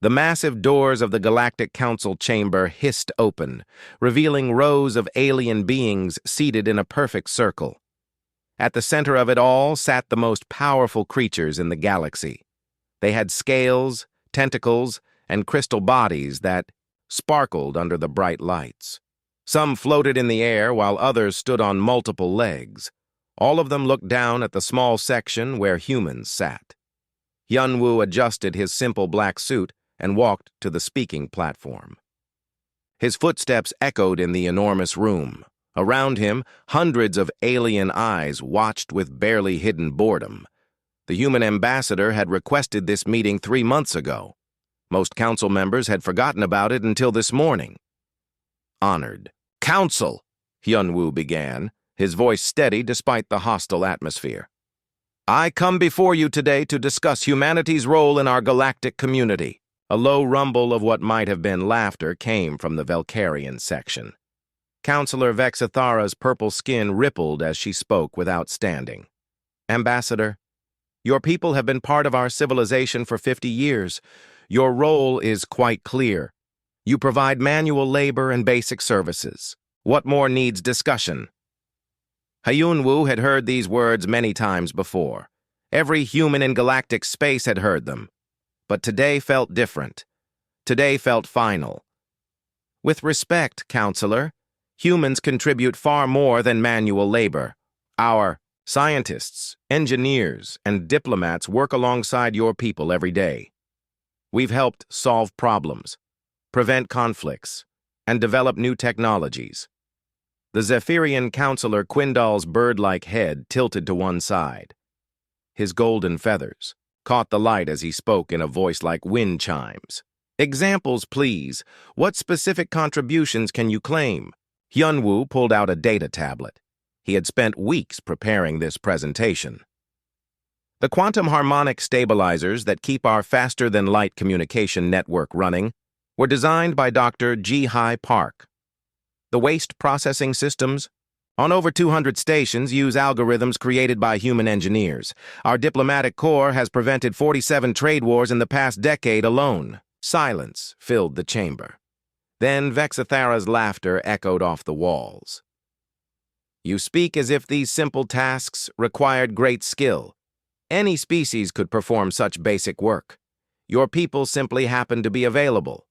The massive doors of the Galactic Council chamber hissed open, revealing rows of alien beings seated in a perfect circle. At the center of it all sat the most powerful creatures in the galaxy. They had scales, tentacles, and crystal bodies that sparkled under the bright lights. Some floated in the air while others stood on multiple legs. All of them looked down at the small section where humans sat. Hyunwoo adjusted his simple black suit and walked to the speaking platform. His footsteps echoed in the enormous room. Around him, hundreds of alien eyes watched with barely hidden boredom. The human ambassador had requested this meeting 3 months ago. Most council members had forgotten about it until this morning. Honored. "Council," Hyunwoo began, his voice steady despite the hostile atmosphere. "I come before you today to discuss humanity's role in our galactic community." A low rumble of what might have been laughter came from the Valkyrian section. Councillor Vexithara's purple skin rippled as she spoke without standing. "Ambassador, your people have been part of our civilization for 50 years. Your role is quite clear. You provide manual labor and basic services. What more needs discussion?" Hyunwoo had heard these words many times before. Every human in galactic space had heard them. But today felt different. Today felt final. "With respect, Counselor, humans contribute far more than manual labor. Our scientists, engineers, and diplomats work alongside your people every day. We've helped solve problems, prevent conflicts, and develop new technologies." The Zephyrian Counselor Quindal's bird-like head tilted to one side. His golden feathers caught the light as he spoke in a voice like wind chimes. "Examples, please. What specific contributions can you claim?" Hyunwoo pulled out a data tablet. He had spent weeks preparing this presentation. "The quantum harmonic stabilizers that keep our faster-than-light communication network running were designed by Dr. Ji-Hai Park. The waste processing systems on over 200 stations use algorithms created by human engineers. Our diplomatic corps has prevented 47 trade wars in the past decade alone." Silence filled the chamber. Then Vexithara's laughter echoed off the walls. "You speak as if these simple tasks required great skill. Any species could perform such basic work. Your people simply happen to be available."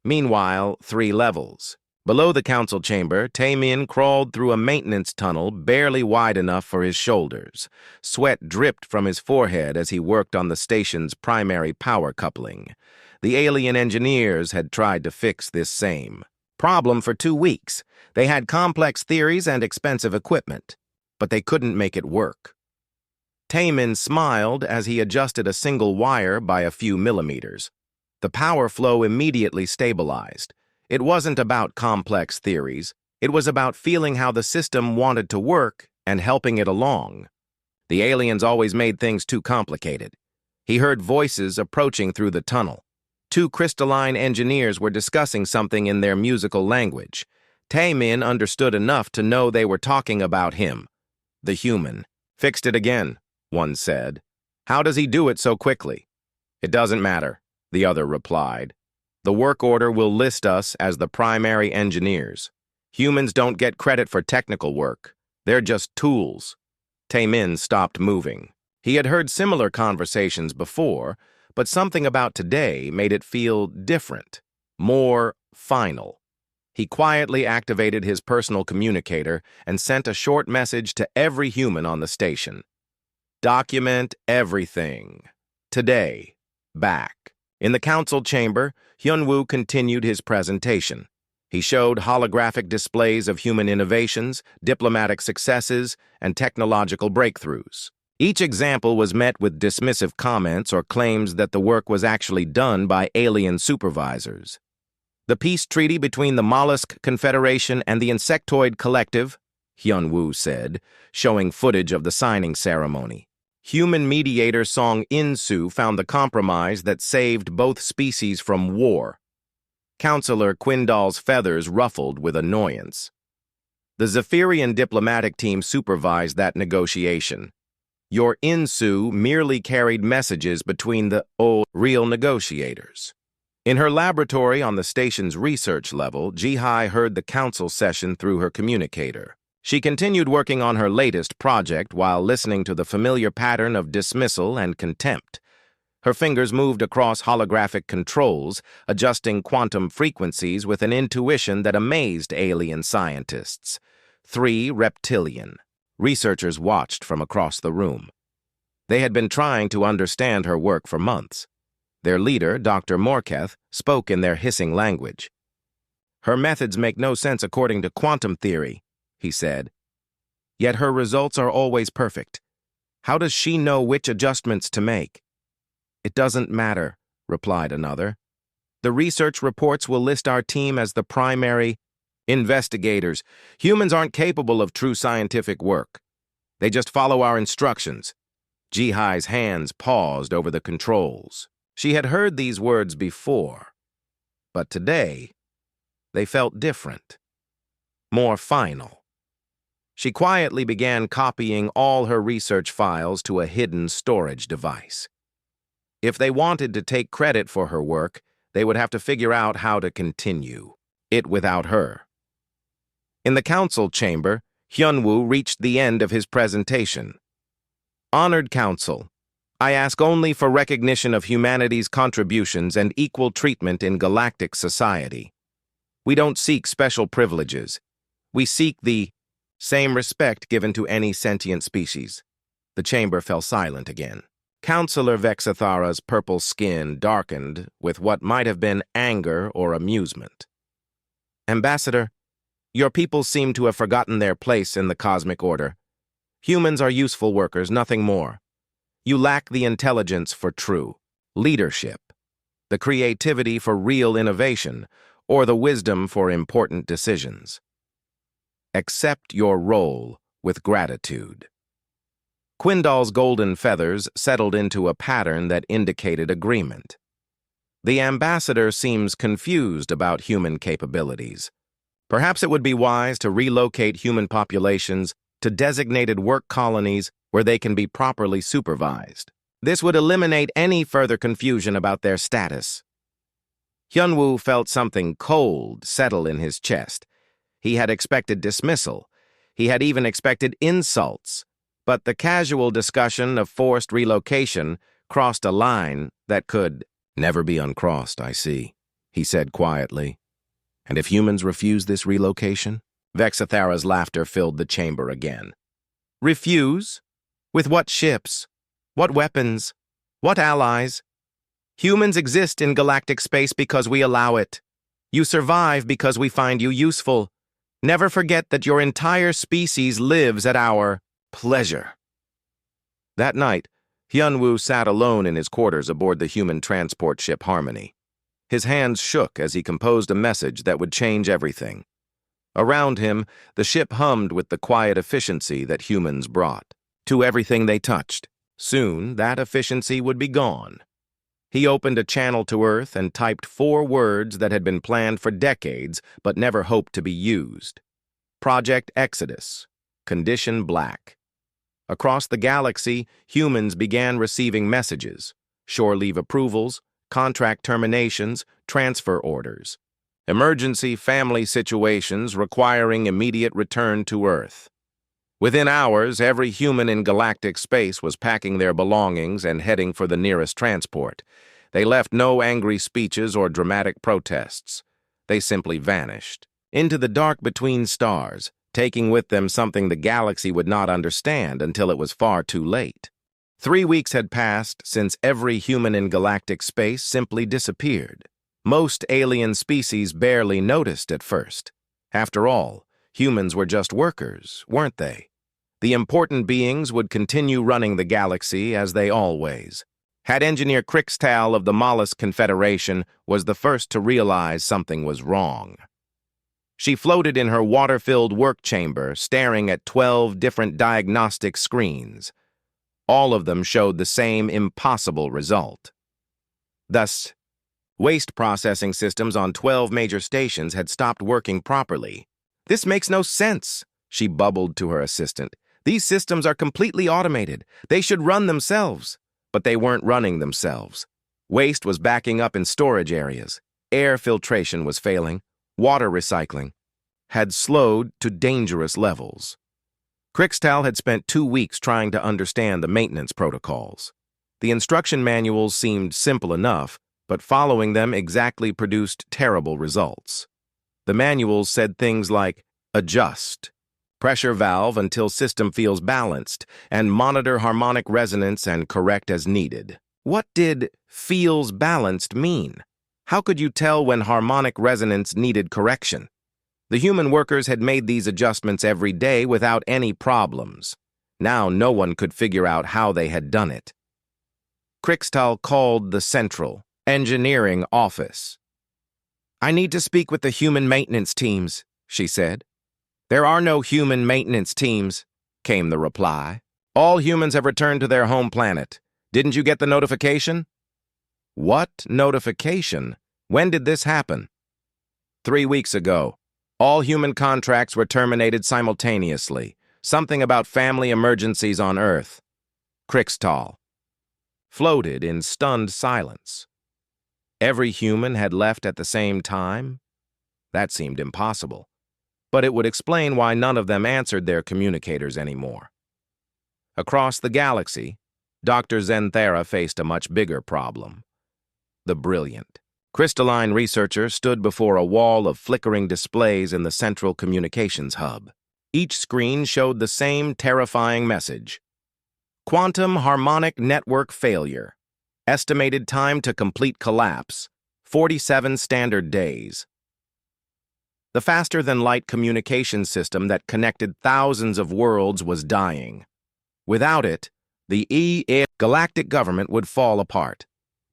Meanwhile, 3 levels. Below the council chamber, Taemin crawled through a maintenance tunnel barely wide enough for his shoulders. Sweat dripped from his forehead as he worked on the station's primary power coupling. The alien engineers had tried to fix this same problem for 2 weeks. They had complex theories and expensive equipment, but they couldn't make it work. Taemin smiled as he adjusted a single wire by a few millimeters. The power flow immediately stabilized. It wasn't about complex theories. It was about feeling how the system wanted to work and helping it along. The aliens always made things too complicated. He heard voices approaching through the tunnel. 2 crystalline engineers were discussing something in their musical language. Taemin understood enough to know they were talking about him. The human. "Fixed it again," one said. "How does he do it so quickly?" "It doesn't matter," the other replied. "The work order will list us as the primary engineers. Humans don't get credit for technical work. They're just tools." Taemin stopped moving. He had heard similar conversations before, but something about today made it feel different, more final. He quietly activated his personal communicator and sent a short message to every human on the station. "Document everything. Today. Back." In the council chamber, Hyunwoo continued his presentation. He showed holographic displays of human innovations, diplomatic successes, and technological breakthroughs. Each example was met with dismissive comments or claims that the work was actually done by alien supervisors. "The peace treaty between the Mollusk Confederation and the Insectoid Collective," Hyunwoo said, showing footage of the signing ceremony. Human mediator Song In-soo found the compromise that saved both species from war. Counselor Quindal's feathers ruffled with annoyance. The Zephyrian diplomatic team supervised that negotiation. Your In-soo merely carried messages between the real negotiators. In her laboratory on the station's research level, Ji-hai heard the council session through her communicator. She continued working on her latest project while listening to the familiar pattern of dismissal and contempt. Her fingers moved across holographic controls, adjusting quantum frequencies with an intuition that amazed alien scientists. 3 reptilian. Researchers watched from across the room. They had been trying to understand her work for months. Their leader, Dr. Morketh, spoke in their hissing language. "Her methods make no sense according to quantum theory," he said. "Yet her results are always perfect. How does she know which adjustments to make?" "It doesn't matter," replied another. "The research reports will list our team as the primary investigators. Humans aren't capable of true scientific work. They just follow our instructions." Ji-hai's hands paused over the controls. She had heard these words before, but today they felt different, more final. She quietly began copying all her research files to a hidden storage device. If they wanted to take credit for her work, they would have to figure out how to continue it without her. In the council chamber, Hyunwoo reached the end of his presentation. "Honored Council, I ask only for recognition of humanity's contributions and equal treatment in galactic society. We don't seek special privileges. We seek the same respect given to any sentient species." The chamber fell silent again. Councillor Vexathara's purple skin darkened with what might have been anger or amusement. "Ambassador, your people seem to have forgotten their place in the cosmic order. Humans are useful workers, nothing more. You lack the intelligence for true leadership, the creativity for real innovation, or the wisdom for important decisions. Accept your role with gratitude." Quindal's golden feathers settled into a pattern that indicated agreement. The ambassador seems confused about human capabilities. Perhaps it would be wise to relocate human populations to designated work colonies where they can be properly supervised. This would eliminate any further confusion about their status. Hyunwoo felt something cold settle in his chest. He had expected dismissal. He had even expected insults. But the casual discussion of forced relocation crossed a line that could never be uncrossed, I see, he said quietly. "And if humans refuse this relocation?" Vexathara's laughter filled the chamber again. "Refuse? With what ships? What weapons? What allies? Humans exist in galactic space because we allow it. You survive because we find you useful. Never forget that your entire species lives at our pleasure." That night, Hyunwoo sat alone in his quarters aboard the human transport ship Harmony. His hands shook as he composed a message that would change everything. Around him, the ship hummed with the quiet efficiency that humans brought to everything they touched. Soon, that efficiency would be gone. He opened a channel to Earth and typed 4 words that had been planned for decades but never hoped to be used. Project Exodus. Condition Black. Across the galaxy, humans began receiving messages, shore leave approvals, contract terminations, transfer orders, emergency family situations requiring immediate return to Earth. Within hours, every human in galactic space was packing their belongings and heading for the nearest transport. They left no angry speeches or dramatic protests. They simply vanished into the dark between stars, taking with them something the galaxy would not understand until it was far too late. 3 weeks had passed since every human in galactic space simply disappeared. Most alien species barely noticed at first. After all, humans were just workers, weren't they? The important beings would continue running the galaxy as they always had. Engineer Crixtal of the Mollusk Confederation was the first to realize something was wrong. She floated in her water-filled work chamber, staring at 12 different diagnostic screens. All of them showed the same impossible result. Thus, waste processing systems on 12 major stations had stopped working properly. "This makes no sense," she bubbled to her assistant. "These systems are completely automated. They should run themselves." But they weren't running themselves. Waste was backing up in storage areas. Air filtration was failing. Water recycling had slowed to dangerous levels. Crixtal had spent 2 weeks trying to understand the maintenance protocols. The instruction manuals seemed simple enough, but following them exactly produced terrible results. The manuals said things like, adjust, pressure valve until system feels balanced, and monitor harmonic resonance and correct as needed. What did feels balanced mean? How could you tell when harmonic resonance needed correction? The human workers had made these adjustments every day without any problems. Now no one could figure out how they had done it. Crixtal called the Central Engineering Office. "I need to speak with the human maintenance teams," she said. "There are no human maintenance teams," came the reply. "All humans have returned to their home planet. Didn't you get the notification?" "What notification? When did this happen?" 3 weeks ago. All human contracts were terminated simultaneously. Something about family emergencies on Earth. Crixtal floated in stunned silence. Every human had left at the same time? That seemed impossible. But it would explain why none of them answered their communicators anymore. Across the galaxy, Dr. Zenthara faced a much bigger problem. The brilliant, crystalline researcher stood before a wall of flickering displays in the central communications hub. Each screen showed the same terrifying message. Quantum harmonic network failure. Estimated time to complete collapse, 47 standard days. The faster-than-light communication system that connected thousands of worlds was dying. Without it, the galactic government would fall apart.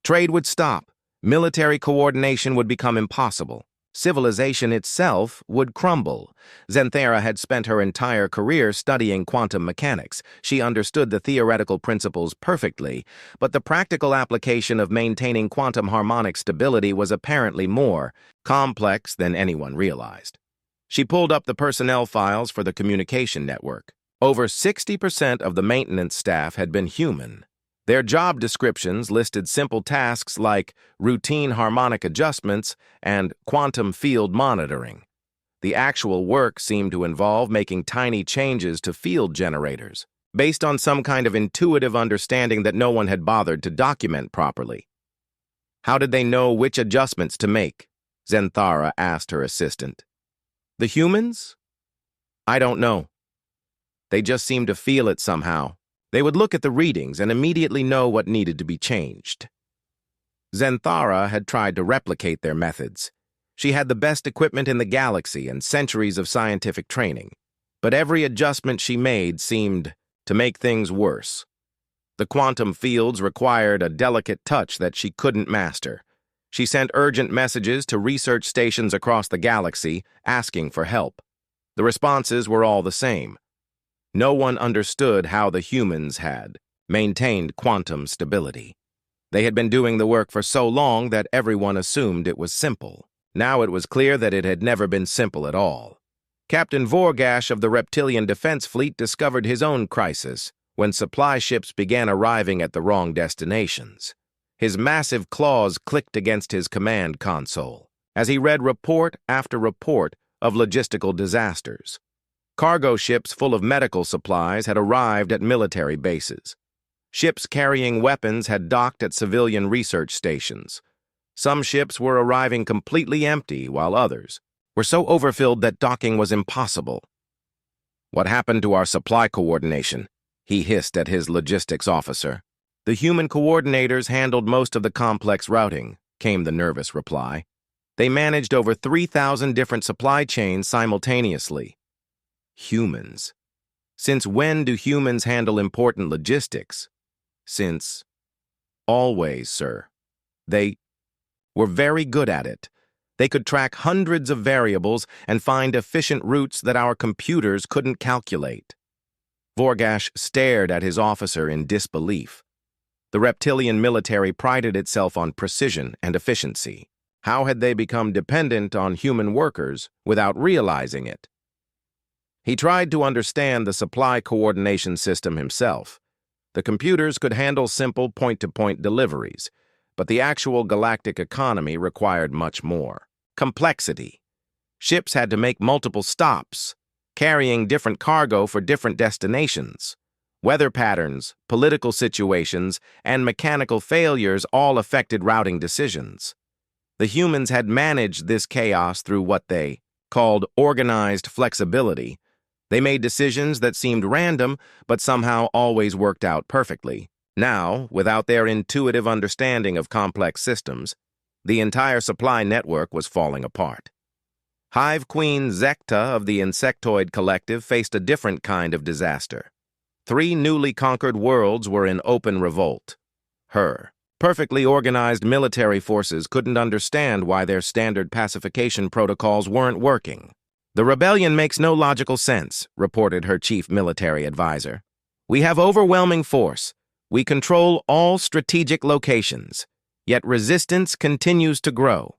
Trade would stop. Military coordination would become impossible. Civilization itself would crumble. Zenthara had spent her entire career studying quantum mechanics. She understood the theoretical principles perfectly, but the practical application of maintaining quantum harmonic stability was apparently more complex than anyone realized. She pulled up the personnel files for the communication network. Over 60% of the maintenance staff had been human. Their job descriptions listed simple tasks like routine harmonic adjustments and quantum field monitoring. The actual work seemed to involve making tiny changes to field generators, based on some kind of intuitive understanding that no one had bothered to document properly. How did they know which adjustments to make? Zenthara asked her assistant. The humans? I don't know. They just seemed to feel it somehow. They would look at the readings and immediately know what needed to be changed. Zenthara had tried to replicate their methods. She had the best equipment in the galaxy and centuries of scientific training, but every adjustment she made seemed to make things worse. The quantum fields required a delicate touch that she couldn't master. She sent urgent messages to research stations across the galaxy asking for help. The responses were all the same. No one understood how the humans had maintained quantum stability. They had been doing the work for so long that everyone assumed it was simple. Now it was clear that it had never been simple at all. Captain Vorgash of the Reptilian Defense Fleet discovered his own crisis when supply ships began arriving at the wrong destinations. His massive claws clicked against his command console as he read report after report of logistical disasters. Cargo ships full of medical supplies had arrived at military bases. Ships carrying weapons had docked at civilian research stations. Some ships were arriving completely empty, while others were so overfilled that docking was impossible. "What happened to our supply coordination?" he hissed at his logistics officer. "The human coordinators handled most of the complex routing," came the nervous reply. "They managed over 3,000 different supply chains simultaneously." Humans. Since when do humans handle important logistics? Since always, sir. They were very good at it. They could track hundreds of variables and find efficient routes that our computers couldn't calculate. Vorgash stared at his officer in disbelief. The reptilian military prided itself on precision and efficiency. How had they become dependent on human workers without realizing it? He tried to understand the supply coordination system himself. The computers could handle simple point-to-point deliveries, but the actual galactic economy required much more. Complexity. Ships had to make multiple stops, carrying different cargo for different destinations. Weather patterns, political situations, and mechanical failures all affected routing decisions. The humans had managed this chaos through what they called organized flexibility. They made decisions that seemed random, but somehow always worked out perfectly. Now, without their intuitive understanding of complex systems, the entire supply network was falling apart. Hive Queen Zekta of the Insectoid Collective faced a different kind of disaster. 3 newly conquered worlds were in open revolt. Her perfectly organized military forces couldn't understand why their standard pacification protocols weren't working. "The rebellion makes no logical sense," reported her chief military advisor. "We have overwhelming force. We control all strategic locations, yet resistance continues to grow."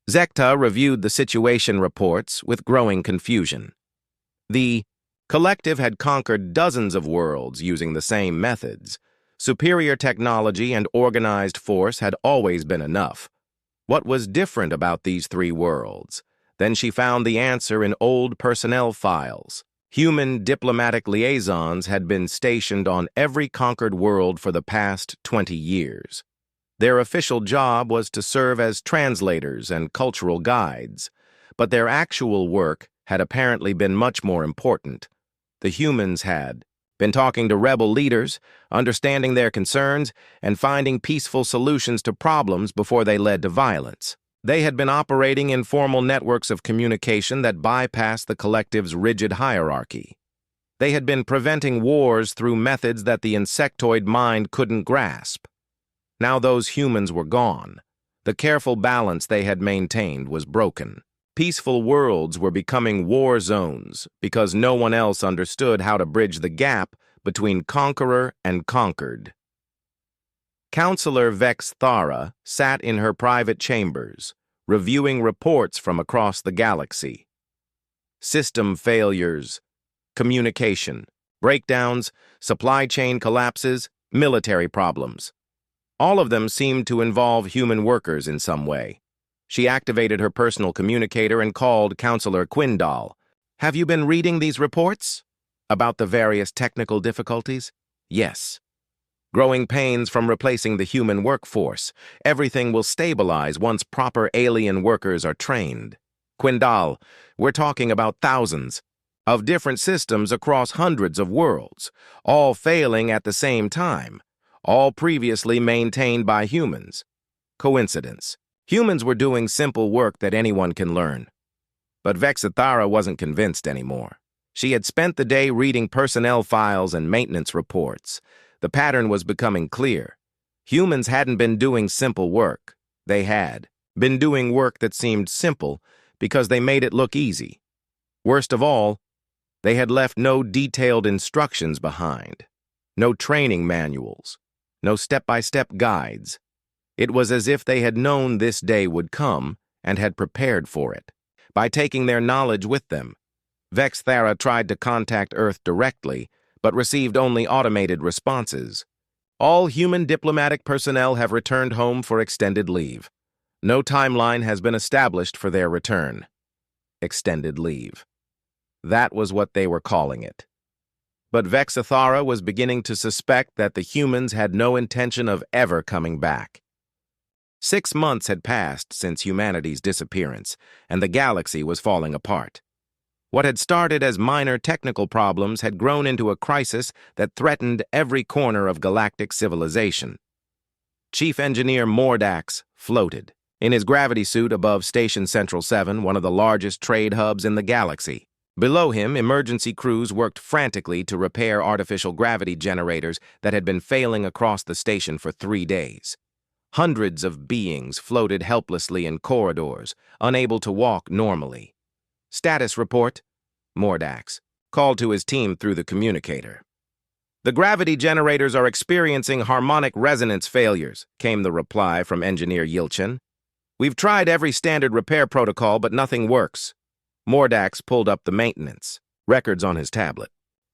Zekta reviewed the situation reports with growing confusion. The collective had conquered dozens of worlds using the same methods. Superior technology and organized force had always been enough. What was different about these 3 worlds? Then she found the answer in old personnel files. Human diplomatic liaisons had been stationed on every conquered world for the past 20 years. Their official job was to serve as translators and cultural guides, but their actual work had apparently been much more important. The humans had been talking to rebel leaders, understanding their concerns, and finding peaceful solutions to problems before they led to violence. They had been operating informal networks of communication that bypassed the collective's rigid hierarchy. They had been preventing wars through methods that the insectoid mind couldn't grasp. Now those humans were gone. The careful balance they had maintained was broken. Peaceful worlds were becoming war zones because no one else understood how to bridge the gap between conqueror and conquered. Counselor Vex Thara sat in her private chambers, reviewing reports from across the galaxy. System failures, communication, breakdowns, supply chain collapses, military problems. All of them seemed to involve human workers in some way. She activated her personal communicator and called Counselor Quindal. "Have you been reading these reports? About the various technical difficulties?" "Yes. Growing pains from replacing the human workforce. Everything will stabilize once proper alien workers are trained." "Quindal, we're talking about thousands of different systems across hundreds of worlds, all failing at the same time, all previously maintained by humans. Coincidence. Humans were doing simple work that anyone can learn." But Vexithara wasn't convinced anymore. She had spent the day reading personnel files and maintenance reports. The pattern was becoming clear. Humans hadn't been doing simple work. They had been doing work that seemed simple because they made it look easy. Worst of all, they had left no detailed instructions behind, no training manuals, no step-by-step guides. It was as if they had known this day would come and had prepared for it. By taking their knowledge with them, Vexthara tried to contact Earth directly, but received only automated responses. "All human diplomatic personnel have returned home for extended leave. No timeline has been established for their return." Extended leave. That was what they were calling it. But Vexithara was beginning to suspect that the humans had no intention of ever coming back. 6 months had passed since humanity's disappearance, and the galaxy was falling apart. What had started as minor technical problems had grown into a crisis that threatened every corner of galactic civilization. Chief Engineer Mordax floated in his gravity suit above Station Central 7, one of the largest trade hubs in the galaxy. Below him, emergency crews worked frantically to repair artificial gravity generators that had been failing across the station for 3 days. Hundreds of beings floated helplessly in corridors, unable to walk normally. "Status report," Mordax called to his team through the communicator. "The gravity generators are experiencing harmonic resonance failures," came the reply from Engineer Yilchin. "We've tried every standard repair protocol, but nothing works." Mordax pulled up the maintenance records on his tablet.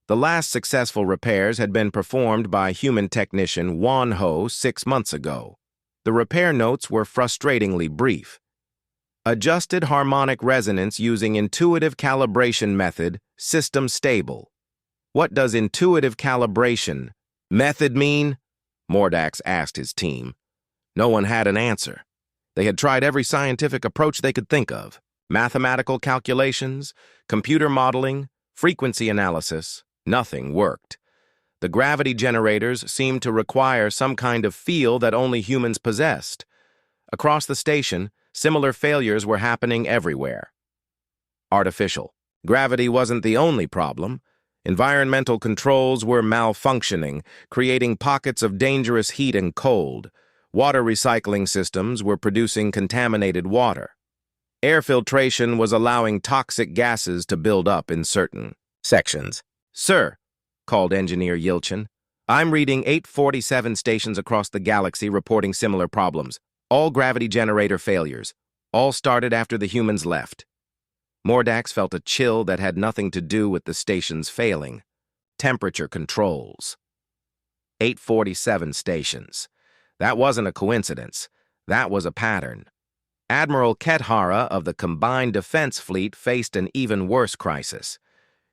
The last successful repairs had been performed by human technician Wanho 6 months ago. The repair notes were frustratingly brief. Adjusted harmonic resonance using intuitive calibration method, system stable. What does intuitive calibration method mean? Mordax asked his team. No one had an answer. They had tried every scientific approach they could think of. Mathematical calculations, computer modeling, frequency analysis. Nothing worked. The gravity generators seemed to require some kind of feel that only humans possessed. Across the station, similar failures were happening everywhere. Artificial. Gravity wasn't the only problem. Environmental controls were malfunctioning, creating pockets of dangerous heat and cold. Water recycling systems were producing contaminated water. Air filtration was allowing toxic gases to build up in certain sections. Sir, called Engineer Yilchin, I'm reading 847 stations across the galaxy reporting similar problems. All gravity generator failures. All started after the humans left. Mordax felt a chill that had nothing to do with the stations failing. Temperature controls. 847 stations. That wasn't a coincidence. That was a pattern. Admiral Kethara of the Combined Defense Fleet faced an even worse crisis.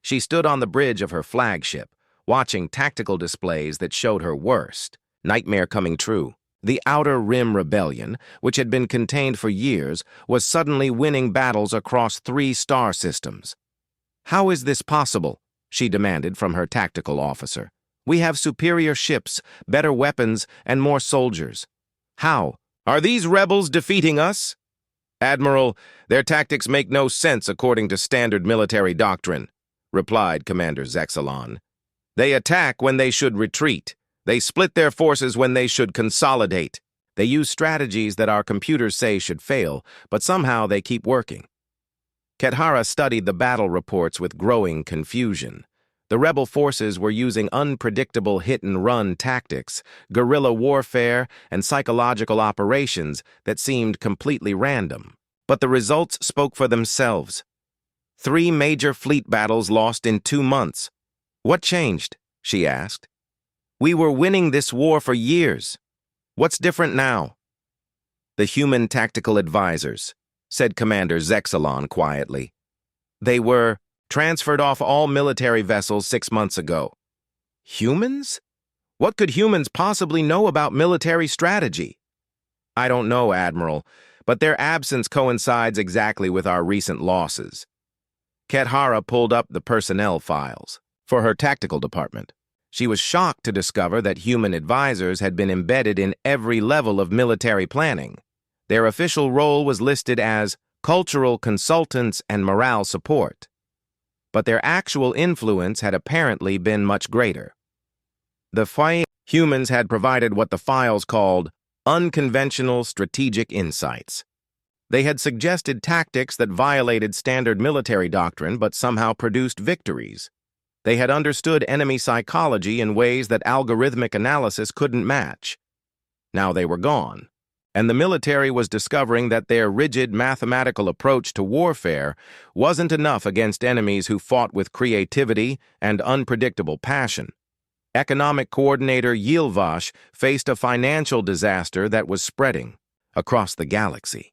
She stood on the bridge of her flagship, watching tactical displays that showed her worst. Nightmare coming true. The Outer Rim Rebellion, which had been contained for years, was suddenly winning battles across 3 star systems. How is this possible? She demanded from her tactical officer. We have superior ships, better weapons, and more soldiers. How? Are these rebels defeating us? Admiral, their tactics make no sense according to standard military doctrine, replied Commander Zexalon. They attack when they should retreat. They split their forces when they should consolidate. They use strategies that our computers say should fail, but somehow they keep working. Kethara studied the battle reports with growing confusion. The rebel forces were using unpredictable hit-and-run tactics, guerrilla warfare, and psychological operations that seemed completely random. But the results spoke for themselves. 3 major fleet battles lost in 2 months. What changed? She asked. We were winning this war for years. What's different now? The human tactical advisors, said Commander Zexalon quietly. They were transferred off all military vessels 6 months ago. Humans? What could humans possibly know about military strategy? I don't know, Admiral, but their absence coincides exactly with our recent losses. Kethara pulled up the personnel files for her tactical department. She was shocked to discover that human advisors had been embedded in every level of military planning. Their official role was listed as cultural consultants and morale support. But their actual influence had apparently been much greater. The humans had provided what the files called unconventional strategic insights. They had suggested tactics that violated standard military doctrine but somehow produced victories. They had understood enemy psychology in ways that algorithmic analysis couldn't match. Now they were gone, and the military was discovering that their rigid mathematical approach to warfare wasn't enough against enemies who fought with creativity and unpredictable passion. Economic coordinator Yilvash faced a financial disaster that was spreading across the galaxy.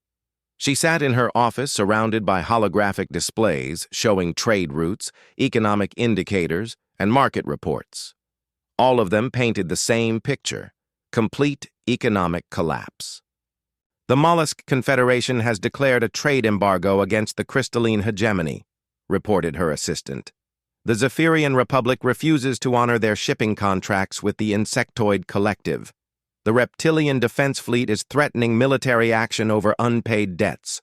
She sat in her office surrounded by holographic displays showing trade routes, economic indicators, and market reports. All of them painted the same picture: complete economic collapse. The Mollusk Confederation has declared a trade embargo against the crystalline hegemony, reported her assistant. The Zephyrian Republic refuses to honor their shipping contracts with the Insectoid Collective. The Reptilian Defense Fleet is threatening military action over unpaid debts.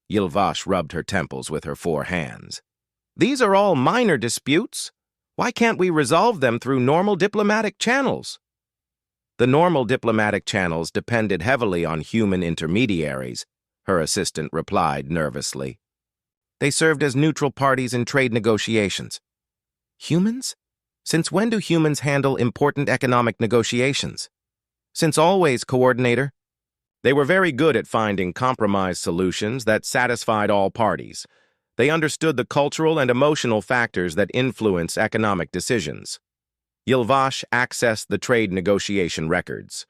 Yilvash rubbed her temples with her 4 hands. These are all minor disputes. Why can't we resolve them through normal diplomatic channels? The normal diplomatic channels depended heavily on human intermediaries, her assistant replied nervously. They served as neutral parties in trade negotiations. Humans? Since when do humans handle important economic negotiations? Since always, Coordinator. They were very good at finding compromise solutions that satisfied all parties. They understood the cultural and emotional factors that influence economic decisions. Yilvash accessed the trade negotiation records.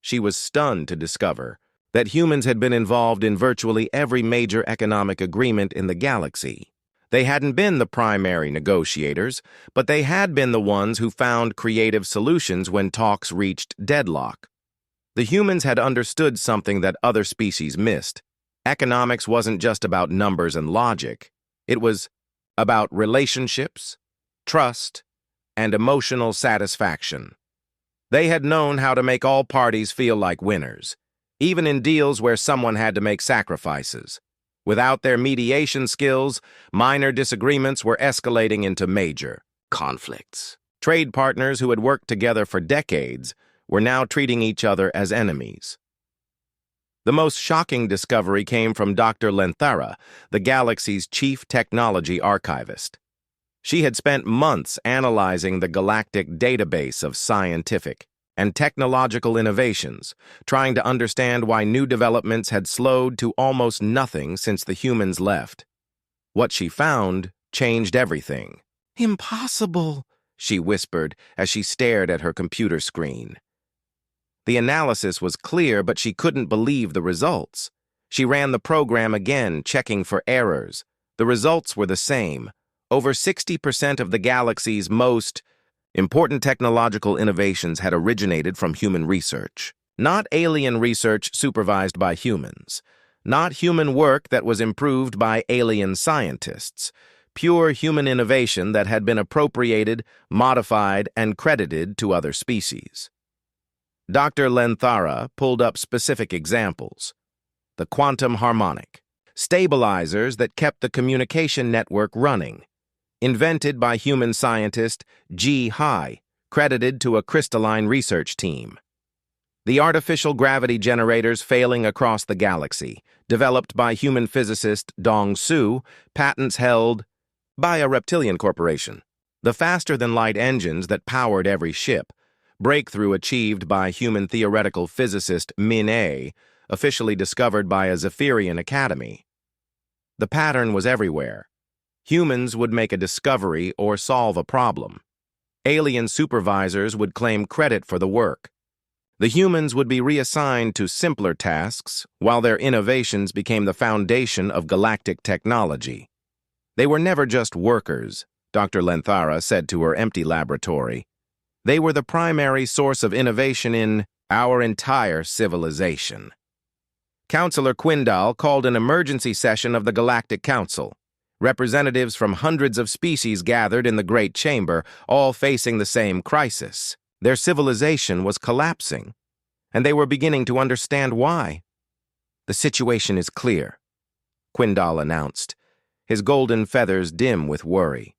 she was stunned to discover that humans had been involved in virtually every major economic agreement in the galaxy. They hadn't been the primary negotiators, but they had been the ones who found creative solutions when talks reached deadlock. The humans had understood something that other species missed. Economics wasn't just about numbers and logic. It was about relationships, trust, and emotional satisfaction. They had known how to make all parties feel like winners, even in deals where someone had to make sacrifices. Without their mediation skills, minor disagreements were escalating into major conflicts. Trade partners who had worked together for decades were now treating each other as enemies. The most shocking discovery came from Dr. Lenthara, the galaxy's chief technology archivist. She had spent months analyzing the galactic database of scientific and technological innovations, trying to understand why new developments had slowed to almost nothing since the humans left. What she found changed everything. "Impossible," she whispered as she stared at her computer screen. The analysis was clear, but she couldn't believe the results. She ran the program again, checking for errors. The results were the same. Over 60% of the galaxy's most important technological innovations had originated from human research. Not alien research supervised by humans. Not human work that was improved by alien scientists. Pure human innovation that had been appropriated, modified, and credited to other species. Dr. Lenthara pulled up specific examples. The quantum harmonic. Stabilizers that kept the communication network running. Invented by human scientist G. Hai, credited to a crystalline research team. The artificial gravity generators failing across the galaxy, developed by human physicist Dong Su, patents held by a reptilian corporation. The faster-than-light engines that powered every ship, breakthrough achieved by human theoretical physicist Min A, officially discovered by a Zephyrian academy. The pattern was everywhere. Humans would make a discovery or solve a problem. Alien supervisors would claim credit for the work. The humans would be reassigned to simpler tasks, while their innovations became the foundation of galactic technology. They were never just workers, Dr. Lenthara said to her empty laboratory. They were the primary source of innovation in our entire civilization. Counselor Quindal called an emergency session of the Galactic Council. Representatives from hundreds of species gathered in the Great Chamber, all facing the same crisis. Their civilization was collapsing, and they were beginning to understand why. "The situation is clear," Quindal announced, his golden feathers dim with worry.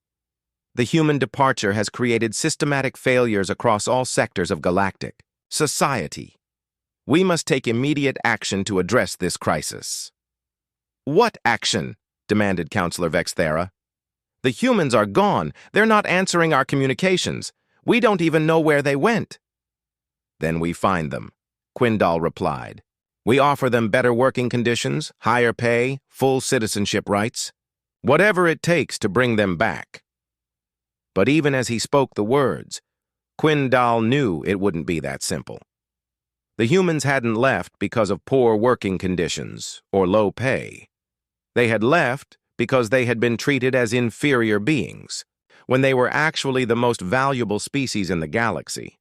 "The human departure has created systematic failures across all sectors of galactic society. We must take immediate action to address this crisis." "What action?" demanded Counselor Vexthera. "The humans are gone. They're not answering our communications. We don't even know where they went." "Then we find them," Quindal replied. "We offer them better working conditions, higher pay, full citizenship rights. Whatever it takes to bring them back." But even as he spoke the words, Quindal knew it wouldn't be that simple. The humans hadn't left because of poor working conditions or low pay. They had left because they had been treated as inferior beings, when they were actually the most valuable species in the galaxy.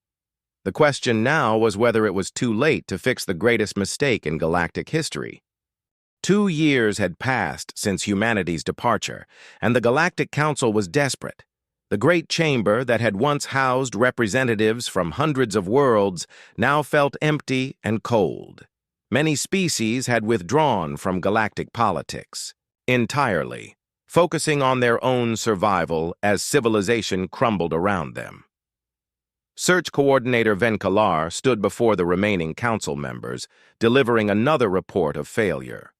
The question now was whether it was too late to fix the greatest mistake in galactic history. 2 years had passed since humanity's departure, and the Galactic Council was desperate. The Great Chamber that had once housed representatives from hundreds of worlds now felt empty and cold. Many species had withdrawn from galactic politics entirely, focusing on their own survival as civilization crumbled around them. Search Coordinator Venkalar stood before the remaining council members, delivering another report of failure.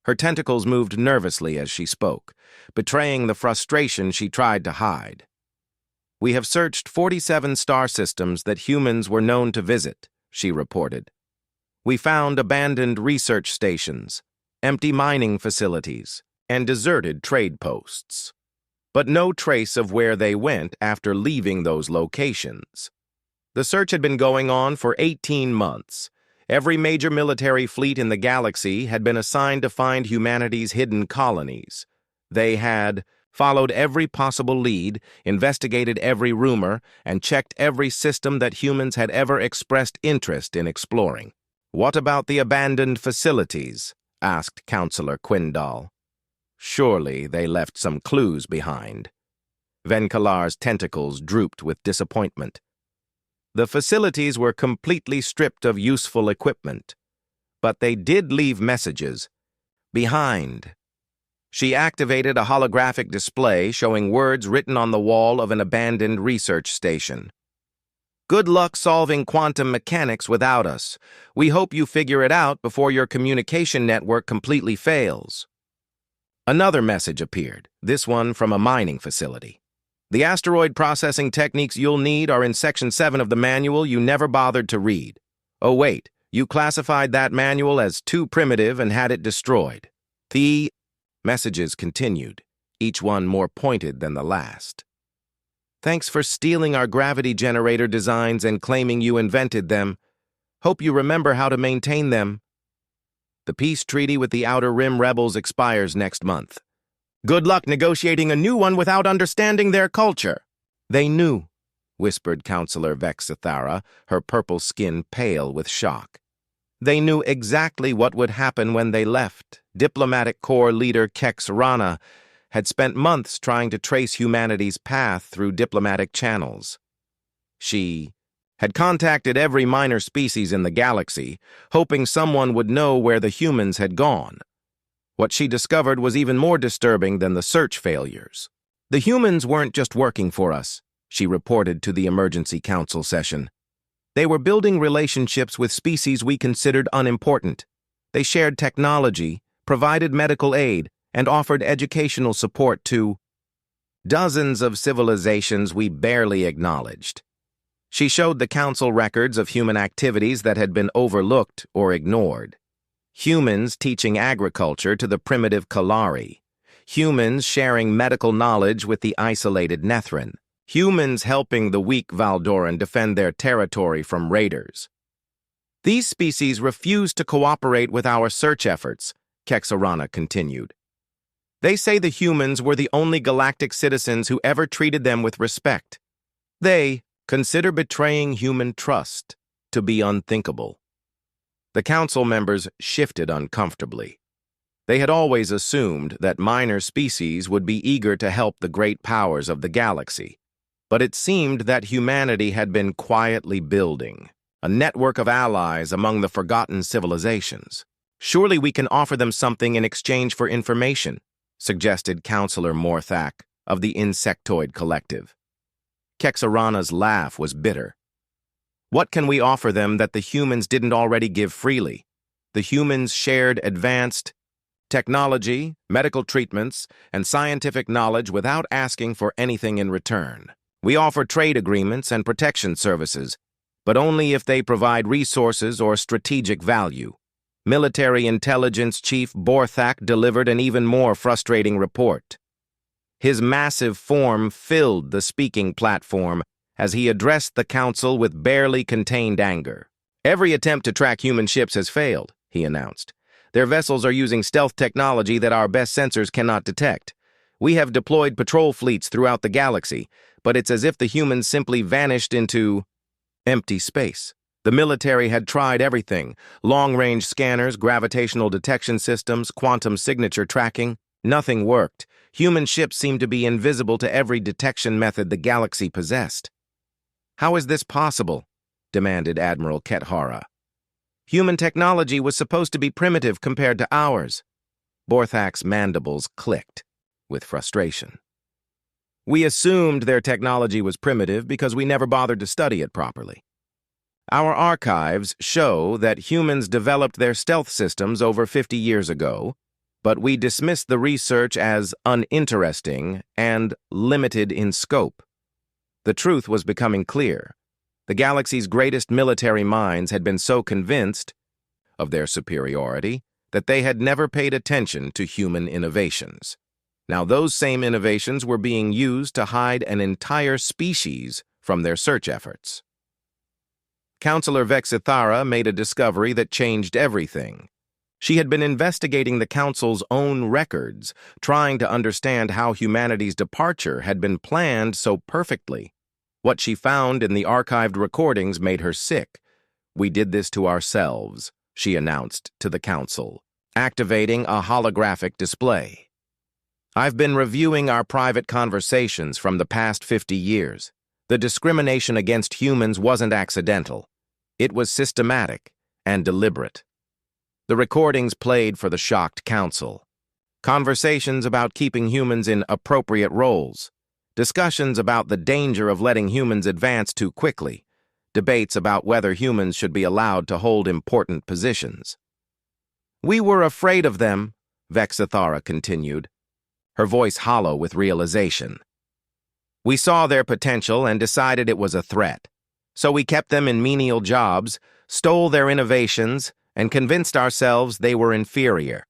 Her tentacles moved nervously as she spoke, betraying the frustration she tried to hide. "We have searched 47 star systems that humans were known to visit," she reported. "We found abandoned research stations, empty mining facilities, and deserted trade posts. But no trace of where they went after leaving those locations." The search had been going on for 18 months. Every major military fleet in the galaxy had been assigned to find humanity's hidden colonies. They had followed every possible lead, investigated every rumor, and checked every system that humans had ever expressed interest in exploring. "What about the abandoned facilities?" asked Counselor Quindal. "Surely they left some clues behind." Venkalar's tentacles drooped with disappointment. The facilities were completely stripped of useful equipment, but they did leave messages behind. She activated a holographic display showing words written on the wall of an abandoned research station. "Good luck solving quantum mechanics without us. We hope you figure it out before your communication network completely fails." Another message appeared, this one from a mining facility. "The asteroid processing techniques you'll need are in Section 7 of the manual you never bothered to read. Oh wait, you classified that manual as too primitive and had it destroyed." The messages continued, each one more pointed than the last. "Thanks for stealing our gravity generator designs and claiming you invented them. Hope you remember how to maintain them. The peace treaty with the Outer Rim rebels expires next month. Good luck negotiating a new one without understanding their culture." "They knew," whispered Counselor Vexithara, her purple skin pale with shock. "They knew exactly what would happen when they left." Diplomatic Corps leader Kex Rana had spent months trying to trace humanity's path through diplomatic channels. She had contacted every minor species in the galaxy, hoping someone would know where the humans had gone. What she discovered was even more disturbing than the search failures. "The humans weren't just working for us," she reported to the emergency council session. "They were building relationships with species we considered unimportant. They shared technology, provided medical aid, and offered educational support to dozens of civilizations we barely acknowledged." She showed the council records of human activities that had been overlooked or ignored. Humans teaching agriculture to the primitive Kalari. Humans sharing medical knowledge with the isolated Nethrin. Humans helping the weak Valdoran defend their territory from raiders. "These species refused to cooperate with our search efforts," Kexarana continued. "They say the humans were the only galactic citizens who ever treated them with respect. They consider betraying human trust to be unthinkable." The council members shifted uncomfortably. They had always assumed that minor species would be eager to help the great powers of the galaxy, but it seemed that humanity had been quietly building a network of allies among the forgotten civilizations. "Surely we can offer them something in exchange for information," suggested Counselor Morthak of the Insectoid Collective. Kexarana's laugh was bitter. "What can we offer them that the humans didn't already give freely? The humans shared advanced technology, medical treatments, and scientific knowledge without asking for anything in return. We offer trade agreements and protection services, but only if they provide resources or strategic value." Military Intelligence Chief Borthak delivered an even more frustrating report. His massive form filled the speaking platform as he addressed the council with barely contained anger. "Every attempt to track human ships has failed," he announced. "Their vessels are using stealth technology that our best sensors cannot detect. We have deployed patrol fleets throughout the galaxy, but it's as if the humans simply vanished into empty space. The military had tried everything: long-range scanners, gravitational detection systems, quantum signature tracking. Nothing worked. Human ships seemed to be invisible to every detection method the galaxy possessed." "How is this possible?" demanded Admiral Kethara. "Human technology was supposed to be primitive compared to ours." Borthak's mandibles clicked with frustration. "We assumed their technology was primitive because we never bothered to study it properly. Our archives show that humans developed their stealth systems over 50 years ago, but we dismissed the research as uninteresting and limited in scope. The truth was becoming clear. The galaxy's greatest military minds had been so convinced of their superiority that they had never paid attention to human innovations. Now those same innovations were being used to hide an entire species from their search efforts." Counselor Vexithara made a discovery that changed everything. She had been investigating the Council's own records, trying to understand how humanity's departure had been planned so perfectly. What she found in the archived recordings made her sick. "We did this to ourselves," she announced to the Council, activating a holographic display. "I've been reviewing our private conversations from the past 50 years. The discrimination against humans wasn't accidental. It was systematic and deliberate." The recordings played for the shocked Council. Conversations about keeping humans in appropriate roles. Discussions about the danger of letting humans advance too quickly. Debates about whether humans should be allowed to hold important positions. "We were afraid of them," Vexithara continued, her voice hollow with realization. "We saw their potential and decided it was a threat. So we kept them in menial jobs, stole their innovations, and convinced ourselves they were inferior."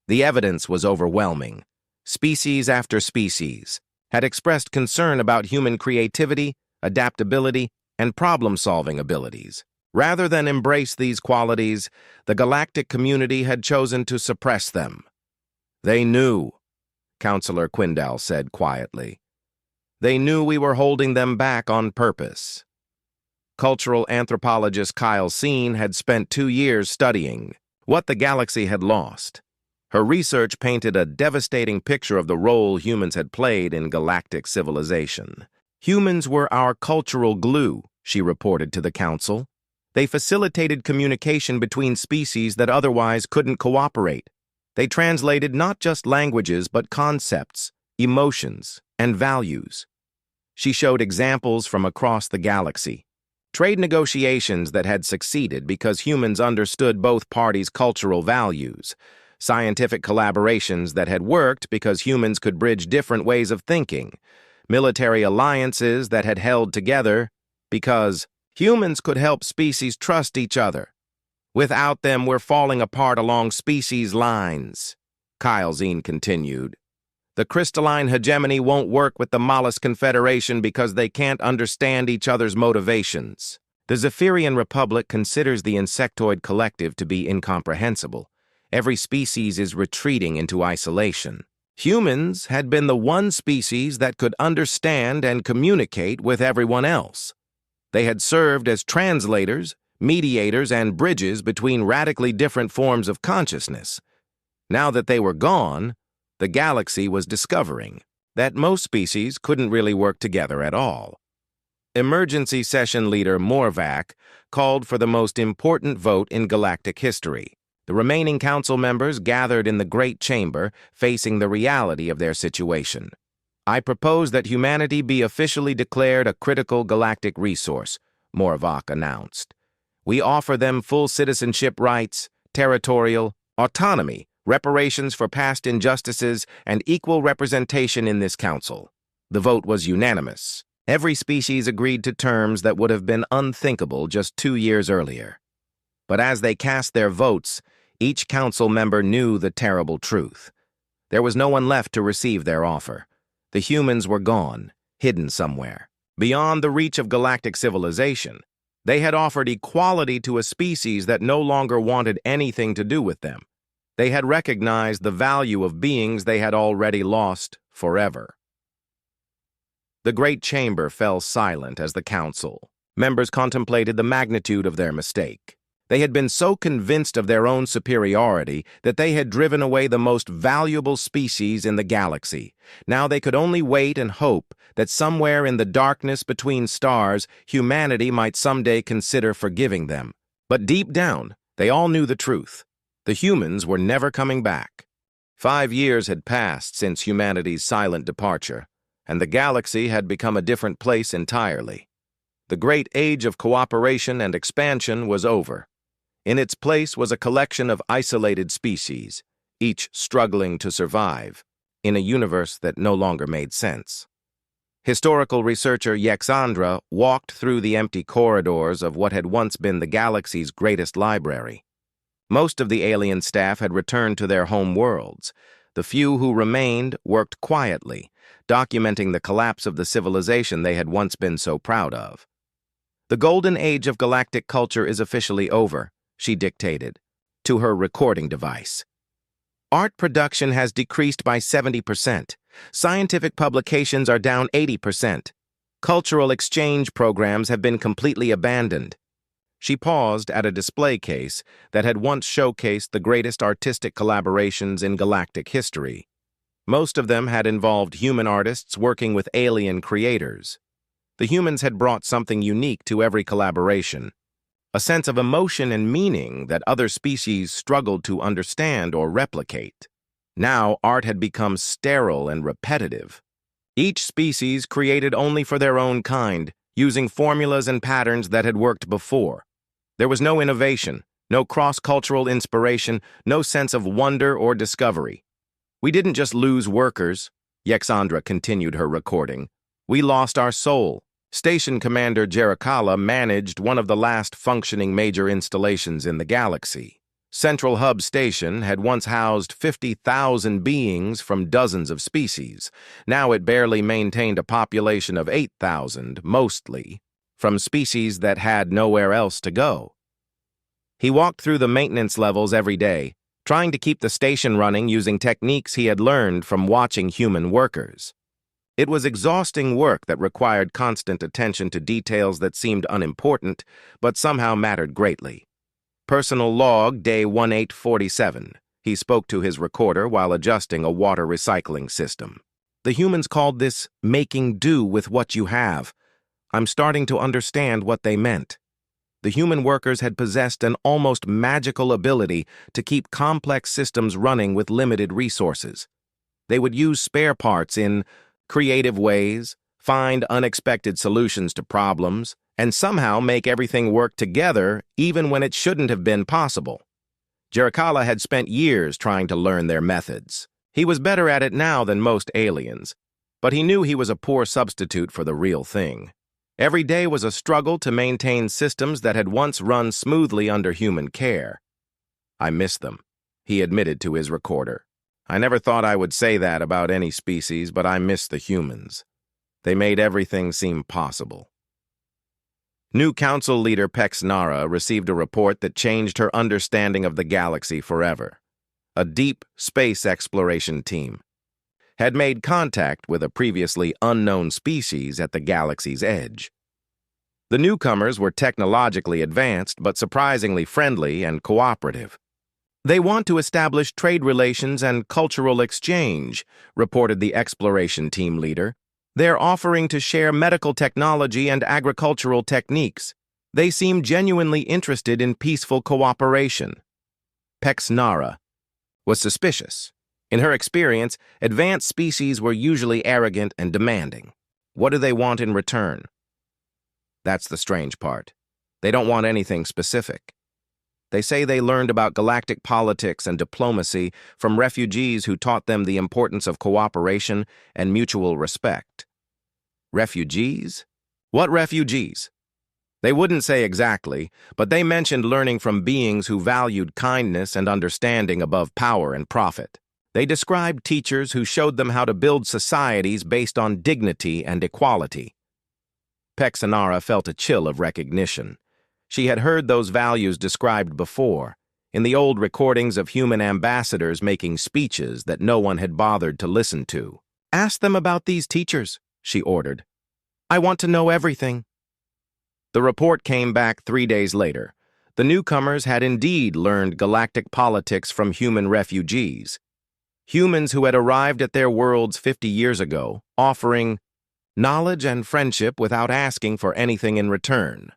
The evidence was overwhelming. Species after species had expressed concern about human creativity, adaptability, and problem-solving abilities. Rather than embrace these qualities, the galactic community had chosen to suppress them. "They knew," Counselor Quindal said quietly. "They knew we were holding them back on purpose." Cultural anthropologist Kyle Seen had spent 2 years studying what the galaxy had lost. Her research painted a devastating picture of the role humans had played in galactic civilization. "Humans were our cultural glue," she reported to the Council. "They facilitated communication between species that otherwise couldn't cooperate. They translated not just languages but concepts, emotions, and values." She showed examples from across the galaxy. Trade negotiations that had succeeded because humans understood both parties' cultural values. Scientific collaborations that had worked because humans could bridge different ways of thinking. Military alliances that had held together because humans could help species trust each other. "Without them, we're falling apart along species lines," Kyle Zine continued. "The crystalline hegemony won't work with the Mollusk Confederation because they can't understand each other's motivations. The Zephyrian Republic considers the insectoid collective to be incomprehensible. Every species is retreating into isolation. Humans had been the one species that could understand and communicate with everyone else. They had served as translators, mediators, and bridges between radically different forms of consciousness. Now that they were gone, the galaxy was discovering that most species couldn't really work together at all. Emergency Session Leader Morvac called for the most important vote in galactic history. The remaining council members gathered in the Great Chamber, facing the reality of their situation. "I propose that humanity be officially declared a critical galactic resource," Morvac announced. "We offer them full citizenship rights, territorial autonomy, reparations for past injustices, and equal representation in this council." The vote was unanimous. Every species agreed to terms that would have been unthinkable just 2 years earlier. But as they cast their votes, each council member knew the terrible truth. There was no one left to receive their offer. The humans were gone, hidden somewhere. Beyond the reach of galactic civilization, they had offered equality to a species that no longer wanted anything to do with them. They had recognized the value of beings they had already lost forever. The Great Chamber fell silent as the council members contemplated the magnitude of their mistake. They had been so convinced of their own superiority that they had driven away the most valuable species in the galaxy. Now they could only wait and hope that somewhere in the darkness between stars, humanity might someday consider forgiving them. But deep down, they all knew the truth. The humans were never coming back. 5 years had passed since humanity's silent departure, and the galaxy had become a different place entirely. The great age of cooperation and expansion was over. In its place was a collection of isolated species, each struggling to survive, in a universe that no longer made sense. Historical researcher Yexandra walked through the empty corridors of what had once been the galaxy's greatest library. Most of the alien staff had returned to their home worlds. The few who remained worked quietly, documenting the collapse of the civilization they had once been so proud of. The golden age of galactic culture is officially over, she dictated, to her recording device. Art production has decreased by 70%. Scientific publications are down 80%. Cultural exchange programs have been completely abandoned. She paused at a display case that had once showcased the greatest artistic collaborations in galactic history. Most of them had involved human artists working with alien creators. The humans had brought something unique to every collaboration, a sense of emotion and meaning that other species struggled to understand or replicate. Now, art had become sterile and repetitive. Each species created only for their own kind, using formulas and patterns that had worked before. There was no innovation, no cross-cultural inspiration, no sense of wonder or discovery. We didn't just lose workers, Yexandra continued her recording. We lost our soul. Station Commander Jericala managed one of the last functioning major installations in the galaxy. Central Hub Station had once housed 50,000 beings from dozens of species. Now it barely maintained a population of 8,000, mostly from species that had nowhere else to go. He walked through the maintenance levels every day, trying to keep the station running using techniques he had learned from watching human workers. It was exhausting work that required constant attention to details that seemed unimportant, but somehow mattered greatly. Personal log, day 1847. He spoke to his recorder while adjusting a water recycling system. The humans called this making do with what you have. I'm starting to understand what they meant. The human workers had possessed an almost magical ability to keep complex systems running with limited resources. They would use spare parts in creative ways, find unexpected solutions to problems, and somehow make everything work together even when it shouldn't have been possible. Jericala had spent years trying to learn their methods. He was better at it now than most aliens, but he knew he was a poor substitute for the real thing. Every day was a struggle to maintain systems that had once run smoothly under human care. I miss them, he admitted to his recorder. I never thought I would say that about any species, but I miss the humans. They made everything seem possible. New Council leader Pex Nara received a report that changed her understanding of the galaxy forever. A deep space exploration team had made contact with a previously unknown species at the galaxy's edge. The newcomers were technologically advanced but surprisingly friendly and cooperative. They want to establish trade relations and cultural exchange, reported the exploration team leader. They're offering to share medical technology and agricultural techniques. They seem genuinely interested in peaceful cooperation. Pex Nara was suspicious. In her experience, advanced species were usually arrogant and demanding. What do they want in return? That's the strange part. They don't want anything specific. They say they learned about galactic politics and diplomacy from refugees who taught them the importance of cooperation and mutual respect. Refugees? What refugees? They wouldn't say exactly, but they mentioned learning from beings who valued kindness and understanding above power and profit. They described teachers who showed them how to build societies based on dignity and equality. Pex Nara felt a chill of recognition. She had heard those values described before, in the old recordings of human ambassadors making speeches that no one had bothered to listen to. Ask them about these teachers, she ordered. I want to know everything. The report came back 3 days later. The newcomers had indeed learned galactic politics from human refugees. Humans who had arrived at their worlds 50 years ago, offering knowledge and friendship without asking for anything in return.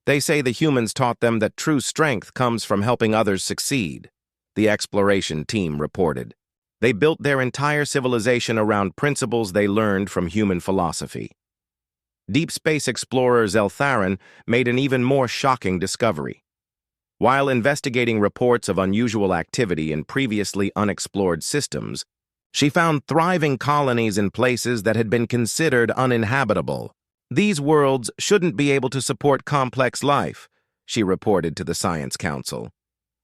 They say the humans taught them that true strength comes from helping others succeed, the exploration team reported. They built their entire civilization around principles they learned from human philosophy. Deep space explorer Zeltharan made an even more shocking discovery. While investigating reports of unusual activity in previously unexplored systems, she found thriving colonies in places that had been considered uninhabitable. These worlds shouldn't be able to support complex life, she reported to the Science Council.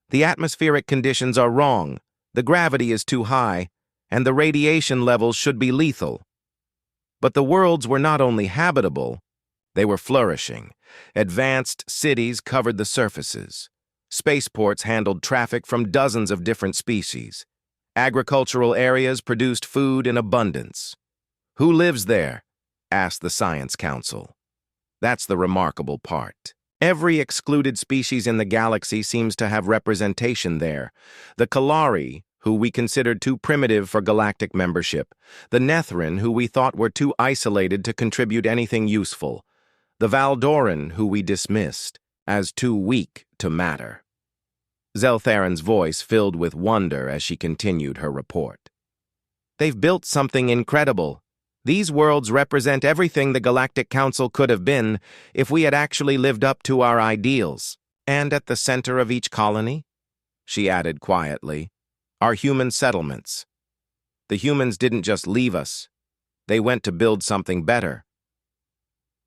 The atmospheric conditions are wrong, the gravity is too high, and the radiation levels should be lethal. But the worlds were not only habitable, They were flourishing. Advanced cities covered the surfaces. Spaceports handled traffic from dozens of different species. Agricultural areas produced food in abundance. "Who lives there?" asked the Science Council. That's the remarkable part. Every excluded species in the galaxy seems to have representation there. The Kalari, who we considered too primitive for galactic membership. The Nethrin, who we thought were too isolated to contribute anything useful. The Valdoran, who we dismissed as too weak to matter. Zeltharin's voice filled with wonder as she continued her report. "They've built something incredible. These worlds represent everything the Galactic Council could have been if we had actually lived up to our ideals. And at the center of each colony," she added quietly, "are human settlements. The humans didn't just leave us. They went to build something better."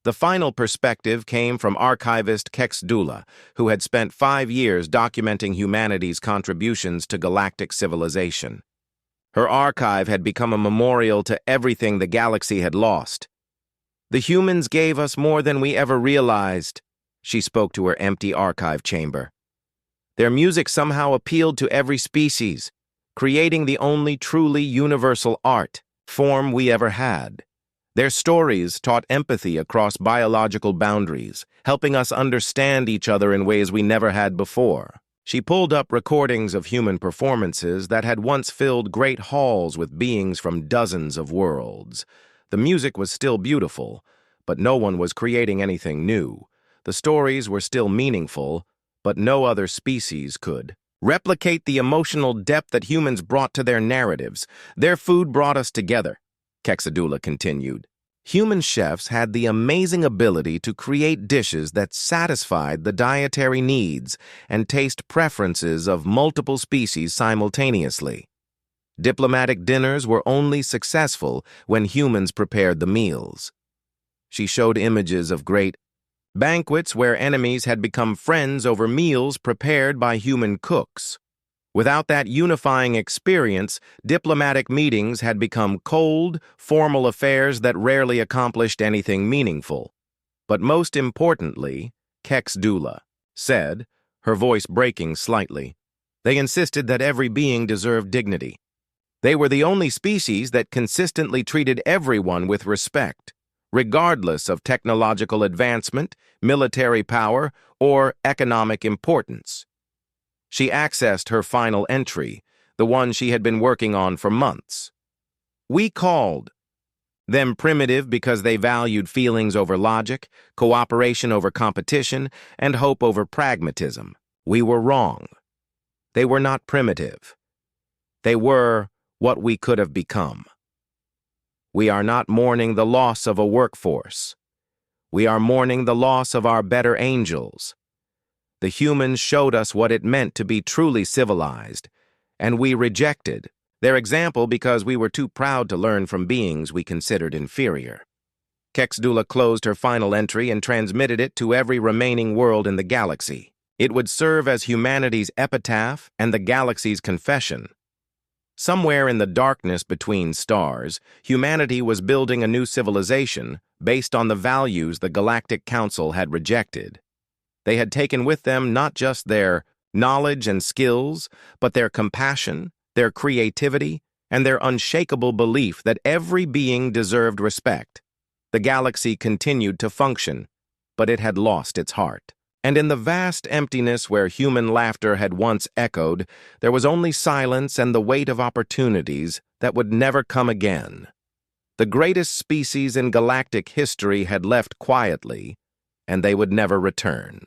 The final perspective came from archivist Kexdula, who had spent 5 years documenting humanity's contributions to galactic civilization. Her archive had become a memorial to everything the galaxy had lost. "The humans gave us more than we ever realized," she spoke to her empty archive chamber. "Their music somehow appealed to every species, creating the only truly universal art form we ever had. Their stories taught empathy across biological boundaries, helping us understand each other in ways we never had before." She pulled up recordings of human performances that had once filled great halls with beings from dozens of worlds. The music was still beautiful, but no one was creating anything new. The stories were still meaningful, but no other species could replicate the emotional depth that humans brought to their narratives. "Their food brought us together," Kexadula continued. "Human chefs had the amazing ability to create dishes that satisfied the dietary needs and taste preferences of multiple species simultaneously. Diplomatic dinners were only successful when humans prepared the meals." She showed images of great banquets where enemies had become friends over meals prepared by human cooks. Without that unifying experience, diplomatic meetings had become cold, formal affairs that rarely accomplished anything meaningful. But most importantly, Kexdula said, her voice breaking slightly, "They insisted that every being deserved dignity. They were the only species that consistently treated everyone with respect, regardless of technological advancement, military power, or economic importance." She accessed her final entry, the one she had been working on for months. "We called them primitive because they valued feelings over logic, cooperation over competition, and hope over pragmatism. We were wrong. They were not primitive. They were what we could have become. We are not mourning the loss of a workforce. We are mourning the loss of our better angels. The humans showed us what it meant to be truly civilized, and we rejected their example because we were too proud to learn from beings we considered inferior." Kexdula closed her final entry and transmitted it to every remaining world in the galaxy. It would serve as humanity's epitaph and the galaxy's confession. Somewhere in the darkness between stars, humanity was building a new civilization based on the values the Galactic Council had rejected. They had taken with them not just their knowledge and skills, but their compassion, their creativity, and their unshakable belief that every being deserved respect. The galaxy continued to function, but it had lost its heart. And in the vast emptiness where human laughter had once echoed, there was only silence and the weight of opportunities that would never come again. The greatest species in galactic history had left quietly, and they would never return.